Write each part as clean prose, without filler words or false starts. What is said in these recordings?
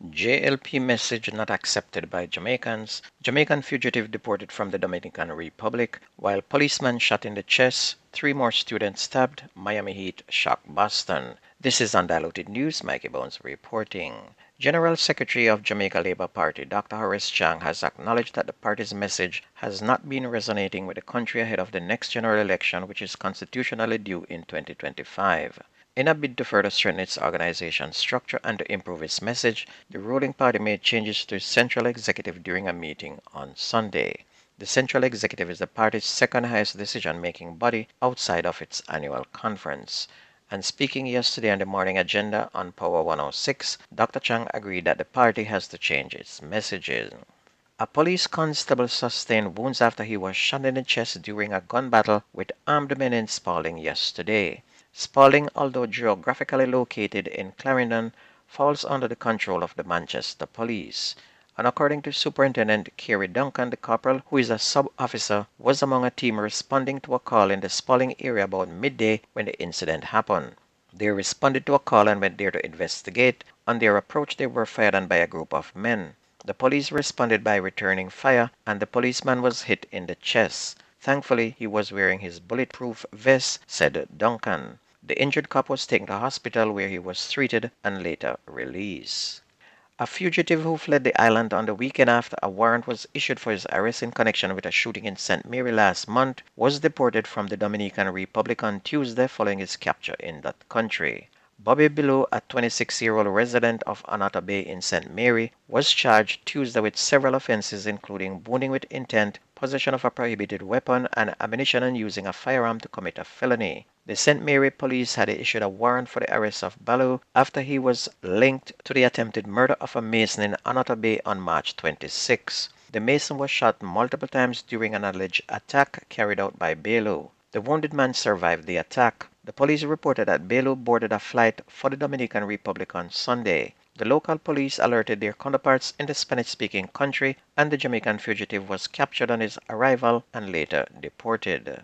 JLP message not accepted by Jamaicans. Jamaican fugitive deported from the Dominican Republic, while policeman shot in the chest. Three more students stabbed. Miami Heat shock Boston. This is Undiluted News. Mikey Bones reporting. General Secretary of Jamaica Labour Party Dr. Horace Chang has acknowledged that the party's message has not been resonating with the country ahead of the next general election, which is constitutionally due in 2025. In a bid to further strengthen its organization structure and to improve its message, the ruling party made changes to its central executive during a meeting on Sunday. The central executive is the party's second highest decision-making body outside of its annual conference. And speaking yesterday on the morning agenda on Power 106, Dr. Chang agreed that the party has to change its messages. A police constable sustained wounds after he was shot in the chest during a gun battle with armed men in Spalding yesterday. Spalding, although geographically located in Clarendon, falls under the control of the Manchester Police. And according to Superintendent Kerry Duncan, the corporal, who is a sub-officer, was among a team responding to a call in the Spalding area about midday when the incident happened. They responded to a call and went there to investigate. On their approach, they were fired on by a group of men. The police responded by returning fire, and the policeman was hit in the chest. Thankfully, he was wearing his bulletproof vest, said Duncan. The injured cop was taken to hospital where he was treated and later released. A fugitive who fled the island on the weekend after a warrant was issued for his arrest in connection with a shooting in St. Mary last month was deported from the Dominican Republic on Tuesday following his capture in that country. Bobby Below, a 26-year-old resident of Anata Bay in St. Mary, was charged Tuesday with several offenses including wounding with intent, possession of a prohibited weapon, and ammunition and using a firearm to commit a felony. The St. Mary police had issued a warrant for the arrest of Baloo after he was linked to the attempted murder of a mason in Anata Bay on March 26. The mason was shot multiple times during an alleged attack carried out by Belo. The wounded man survived the attack. The police reported that Belo boarded a flight for the Dominican Republic on Sunday. The local police alerted their counterparts in the Spanish-speaking country, and the Jamaican fugitive was captured on his arrival and later deported.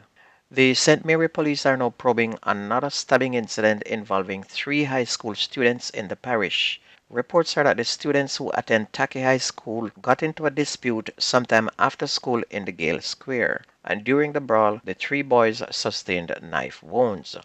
The St. Mary police are now probing another stabbing incident involving three high school students in the parish. Reports are that the students who attend Taki High School got into a dispute sometime after school in the Gale Square, and during the brawl, the three boys sustained knife wounds.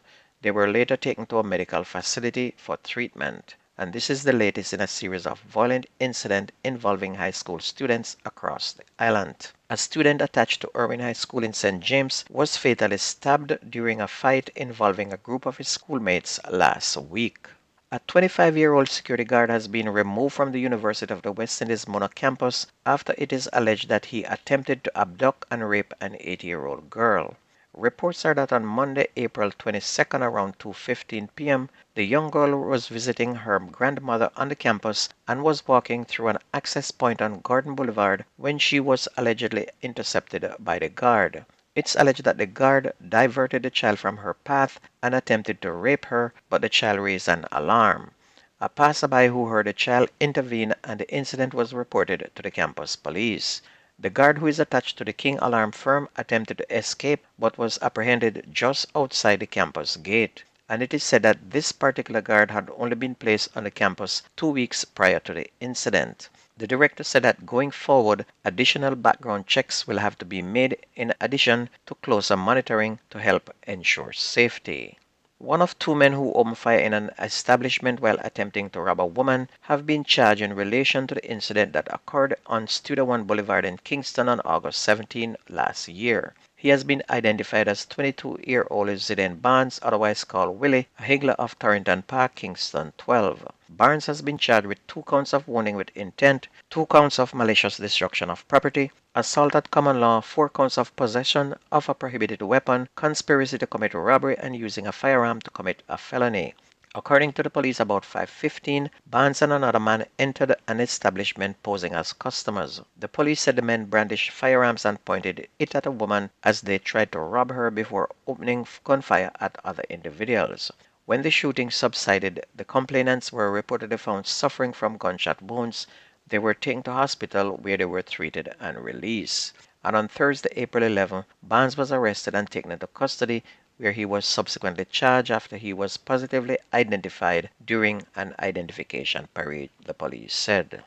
They were later taken to a medical facility for treatment, and this is the latest in a series of violent incidents involving high school students across the island. A student attached to Irwin High School in St. James was fatally stabbed during a fight involving a group of his schoolmates last week. A 25-year-old security guard has been removed from the University of the West Indies Mona campus after it is alleged that he attempted to abduct and rape an 8-year-old girl. Reports are that on Monday, April 22nd around 2:15 p.m., the young girl was visiting her grandmother on the campus and was walking through an access point on Gordon Boulevard when she was allegedly intercepted by the guard. It's alleged that the guard diverted the child from her path and attempted to rape her, but the child raised an alarm. A passerby who heard the child intervened and the incident was reported to the campus police. The guard, who is attached to the King Alarm firm, attempted to escape but was apprehended just outside the campus gate. And it is said that this particular guard had only been placed on the campus 2 weeks prior to the incident. The director said that going forward, additional background checks will have to be made in addition to closer monitoring to help ensure safety. One of two men who opened fire in an establishment while attempting to rob a woman have been charged in relation to the incident that occurred on Studio One Boulevard in Kingston on August 17 last year. He has been identified as 22-year-old Zidane Barnes, otherwise called Willie, a higgler of Torrington Park, Kingston 12. Barnes has been charged with 2 counts of wounding with intent, 2 counts of malicious destruction of property, assault at common law, 4 counts of possession of a prohibited weapon, conspiracy to commit robbery, and using a firearm to commit a felony. According to the police, about 5:15, Barnes and another man entered an establishment posing as customers. The police said the men brandished firearms and pointed it at a woman as they tried to rob her before opening gunfire at other individuals. When the shooting subsided, the complainants were reportedly found suffering from gunshot wounds. They were taken to hospital where they were treated and released. And on Thursday, April 11, Barnes was arrested and taken into custody where he was subsequently charged after he was positively identified during an identification parade, the police said.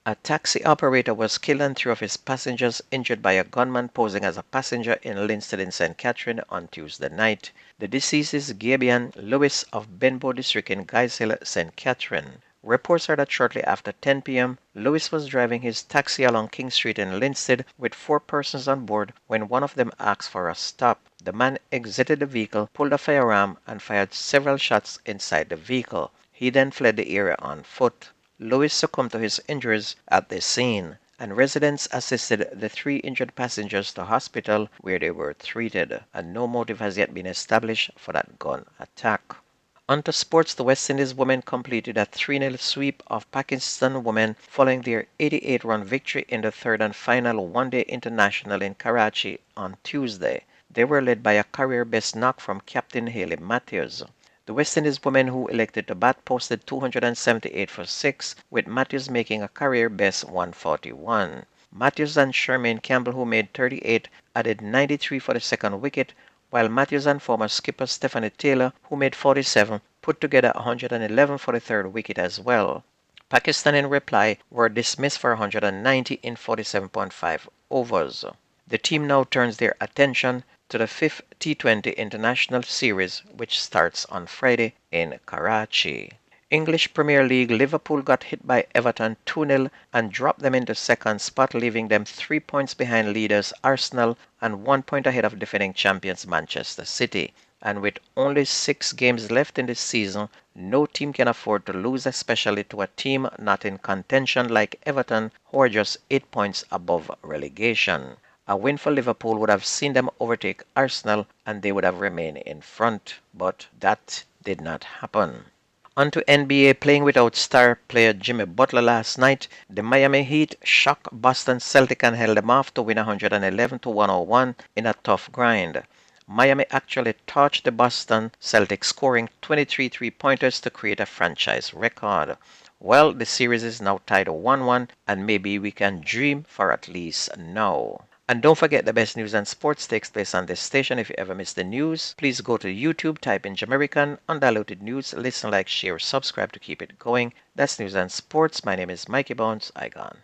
A taxi operator was killed and three of his passengers injured by a gunman posing as a passenger in Linstead in St. Catherine on Tuesday night. The deceased is Gabian Lewis of Benbow District in Guys Hill, St. Catherine. Reports are that shortly after 10 p.m., Lewis was driving his taxi along King Street in Linstead with four persons on board when one of them asked for a stop. The man exited the vehicle, pulled a firearm, and fired several shots inside the vehicle. He then fled the area on foot. Lewis succumbed to his injuries at the scene, and residents assisted the three injured passengers to hospital where they were treated, and no motive has yet been established for that gun attack. On to sports, the West Indies women completed a 3-0 sweep of Pakistan women following their 88-run victory in the third and final one-day international in Karachi on Tuesday. They were led by a career-best knock from captain Hayley Matthews. The West Indies women who elected to bat posted 278 for 6, with Matthews making a career-best 141. Matthews and Shermaine Campbell, who made 38, added 93 for the second wicket, while Matthews and former skipper Stephanie Taylor, who made 47, put together 111 for the third wicket as well. Pakistan, in reply, were dismissed for 190 in 47.5 overs. The team now turns their attention to the fifth T20 International Series, which starts on Friday in Karachi. English Premier League, Liverpool got hit by Everton 2-0 and dropped them into second spot, leaving them 3 points behind leaders Arsenal and 1 point ahead of defending champions Manchester City. And with only 6 games left in this season, no team can afford to lose, especially to a team not in contention like Everton, who are just 8 points above relegation. A win for Liverpool would have seen them overtake Arsenal and they would have remained in front, but that did not happen. On to NBA, playing without star player Jimmy Butler last night, the Miami Heat shocked Boston Celtics and held them off to win 111-101 in a tough grind. Miami actually torched the Boston Celtics, scoring 23 three-pointers to create a franchise record. Well, the series is now tied 1-1, and maybe we can dream for at least now. And don't forget, the best news and sports takes place on this station. If you ever miss the news, please go to YouTube, type in Jamaican Undiluted News, listen, like, share, subscribe to keep it going. That's news and sports. My name is Mikey Bones. I gone.